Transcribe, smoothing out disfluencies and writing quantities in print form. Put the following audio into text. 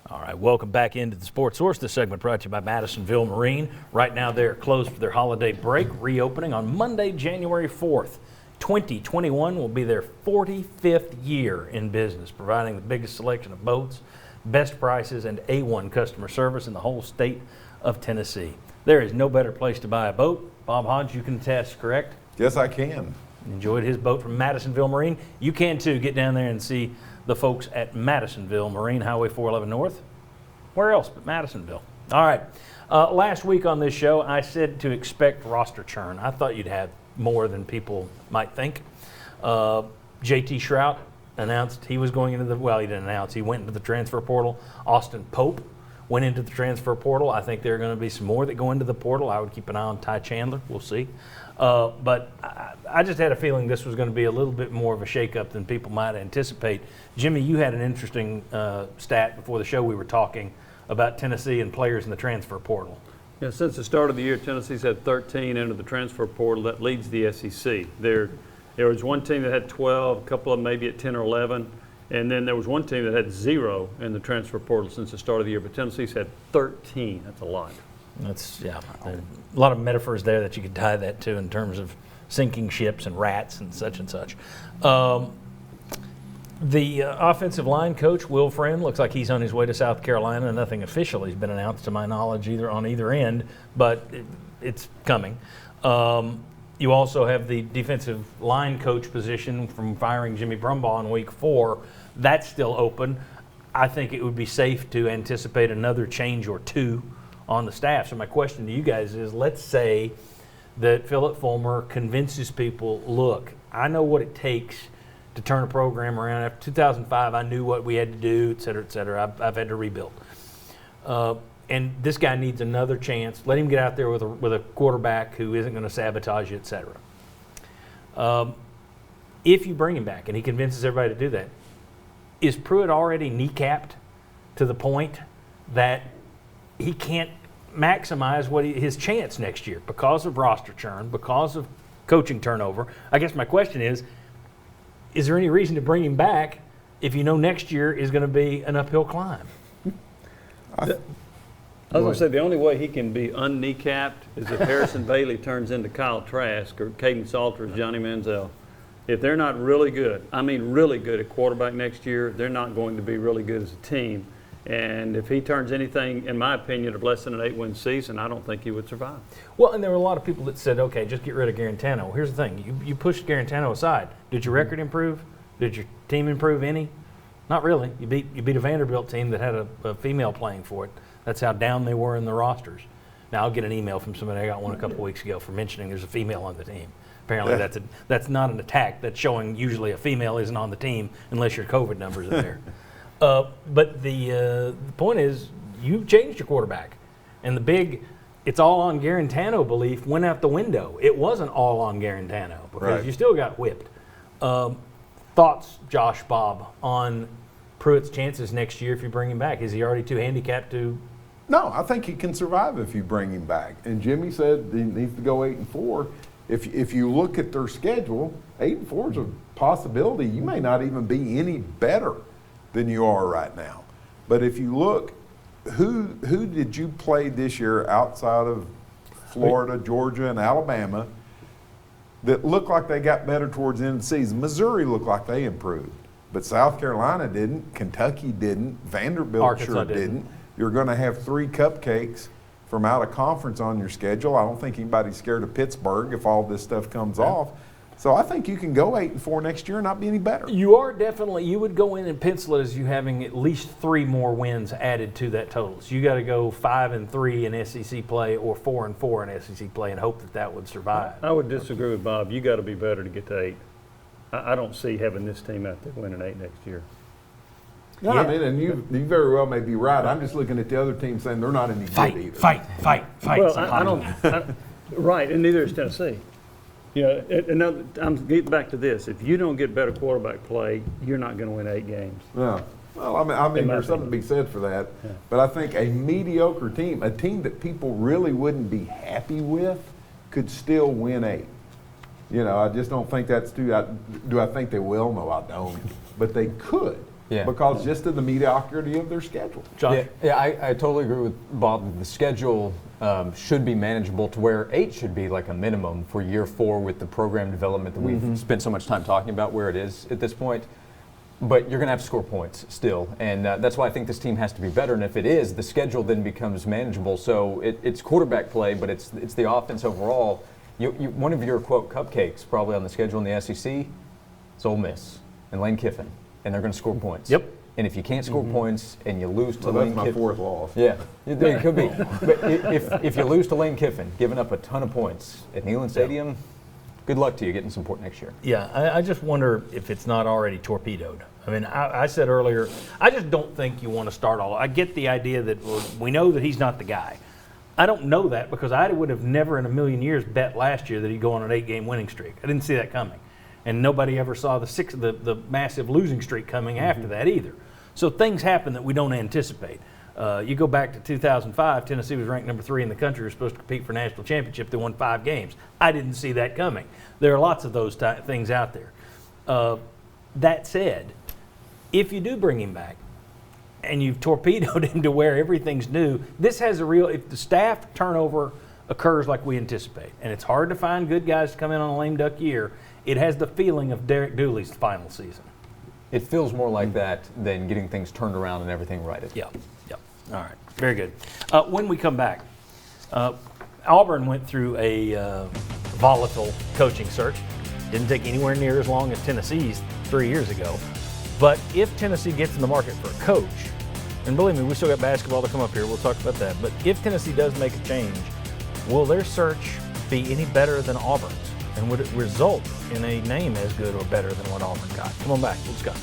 All right, welcome back into the Sports Source. This segment brought to you by Madisonville Marine. Right now they're closed for their holiday break, reopening on Monday, January 4th. 2021 will be their 45th year in business, providing the biggest selection of boats, best prices, and A1 customer service in the whole state of Tennessee. There is no better place to buy a boat. Bob Hodge, you can attest, correct? Yes, I can. Enjoyed his boat from Madisonville Marine. You can too. Get down there and see the folks at Madisonville Marine, Highway 411 North. Where else but Madisonville? All right. Last week on this show, I said to expect roster churn. I thought you'd have more than people might think. J.T. Shrout announced he was going into the, well, he didn't announce, he went into the transfer portal. Austin Pope went into the transfer portal. I think there are going to be some more that go into the portal. I would keep an eye on Ty Chandler. We'll see. But I just had a feeling this was going to be a little bit more of a shakeup than people might anticipate. Jimmy, you had an interesting stat before the show. We were talking about Tennessee and players in the transfer portal. Yeah, since the start of the year, Tennessee's had 13 into the transfer portal. That leads the SEC. There was one team that had 12, a couple of them maybe at 10 or 11, and then there was one team that had 0 in the transfer portal since the start of the year. But Tennessee's had 13. That's a lot. That's, yeah, a lot of metaphors there that you could tie that to in terms of sinking ships and rats and such and such. The offensive line coach, Will Friend, looks like he's on his way to South Carolina. Nothing official has been announced to my knowledge on either end, but it's coming. You also have the defensive line coach position from firing Jimmy Brumbaugh in week 4. That's still open. I think it would be safe to anticipate another change or two on the staff. So my question to you guys is, let's say that Philip Fulmer convinces people, look, I know what it takes to turn a program around. After 2005, I knew what we had to do, et cetera, et cetera. I've had to rebuild. And this guy needs another chance. Let him get out there with a quarterback who isn't going to sabotage you, et cetera. If you bring him back and he convinces everybody to do that, is Pruitt already kneecapped to the point that he can't maximize his chance next year because of roster churn, because of coaching turnover? I guess my question is there any reason to bring him back if you know next year is going to be an uphill climb? I was going to say the only way he can be unkneecapped is if Harrison Bailey turns into Kyle Trask or Caden Salter as Johnny Manziel. If they're not really good, I mean really good at quarterback next year, they're not going to be really good as a team. And if he turns anything, in my opinion, of less than an 8-win season, I don't think he would survive. Well, and there were a lot of people that said, okay, just get rid of Garantano. Well, here's the thing. You pushed Garantano aside. Did your record improve? Did your team improve any? Not really. You beat a Vanderbilt team that had a female playing for it. That's how down they were in the rosters. Now, I'll get an email from somebody, I got one a couple of weeks ago, for mentioning there's a female on the team. Apparently that's not an attack. That's showing usually a female isn't on the team unless your COVID numbers are there. But the point is, you changed your quarterback. And the big, it's all on Garantano belief went out the window. It wasn't all on Garantano because you still got whipped. Thoughts, Josh, Bob, on Pruitt's chances next year if you bring him back? Is he already too handicapped to? No, I think he can survive if you bring him back. And Jimmy said he needs to go 8-4. If you look at their schedule, 8-4 is a possibility. You may not even be any better than you are right now. But if you look, who did you play this year outside of Florida, Georgia, and Alabama that looked like they got better towards the end of the season? Missouri looked like they improved, but South Carolina didn't, Kentucky didn't, Vanderbilt Arkansas sure didn't. You're going to have 3 cupcakes from out of conference on your schedule. I don't think anybody's scared of Pittsburgh if all this stuff comes off. So I think you can go 8-4 next year and not be any better. You are definitely, you would go in and pencil it as you having at least 3 more wins added to that total. So you got to go 5-3 in SEC play or 4-4 in SEC play and hope that would survive. I would disagree with Bob. You got to be better to get to 8. I don't see having this team out there winning 8 next year. No, I mean, and you very well may be right. I'm just looking at the other team saying they're not any good either. Fight. Well, I don't. Right, and neither is Tennessee. You know, I'm getting back to this. If you don't get better quarterback play, you're not going to win 8 games. Yeah. Well, I mean there's something to be said for that. Yeah. But I think a mediocre team, a team that people really wouldn't be happy with, could still win 8. You know, I just don't think that's too. Do I think they will? No, I don't. But they could. Yeah. because just of the mediocrity of their schedule. Josh? Yeah, I totally agree with Bob. The schedule should be manageable to where 8 should be like a minimum for year 4 with the program development that we've spent so much time talking about where it is at this point. But you're going to have to score points still, and that's why I think this team has to be better. And if it is, the schedule then becomes manageable. So it's quarterback play, but it's the offense overall. One of your, quote, cupcakes probably on the schedule in the SEC is Ole Miss and Lane Kiffin, and they're going to score points. Yep. And if you can't score points and you lose to So Lane that's my Kiffin. 4th loss. Yeah, it could be. But if you lose to Lane Kiffin, giving up a ton of points at Neyland Stadium, good luck to you getting some support next year. Yeah, I just wonder if it's not already torpedoed. I mean, I said earlier, I just don't think you want to start all. I get the idea that we know that he's not the guy. I don't know that because I would have never in a million years bet last year that he'd go on an 8-game winning streak. I didn't see that coming. And nobody ever saw the massive losing streak coming after that either. So things happen that we don't anticipate. You go back to 2005, Tennessee was ranked number 3 in the country, was supposed to compete for national championship. They won 5 games. I didn't see that coming. There are lots of those things out there. That said, if you do bring him back and you've torpedoed him to where everything's new, this has a real, if the staff turnover occurs like we anticipate, and it's hard to find good guys to come in on a lame duck year, it has the feeling of Derek Dooley's final season. It feels more like that than getting things turned around and everything righted. Yeah. All right. Very good. When we come back, Auburn went through a volatile coaching search. Didn't take anywhere near as long as Tennessee's 3 years ago. But if Tennessee gets in the market for a coach, and believe me, we still got basketball to come up here. We'll talk about that. But if Tennessee does make a change, will their search be any better than Auburn's? And would it result in a name as good or better than what Auburn got? Come on back. Let's go.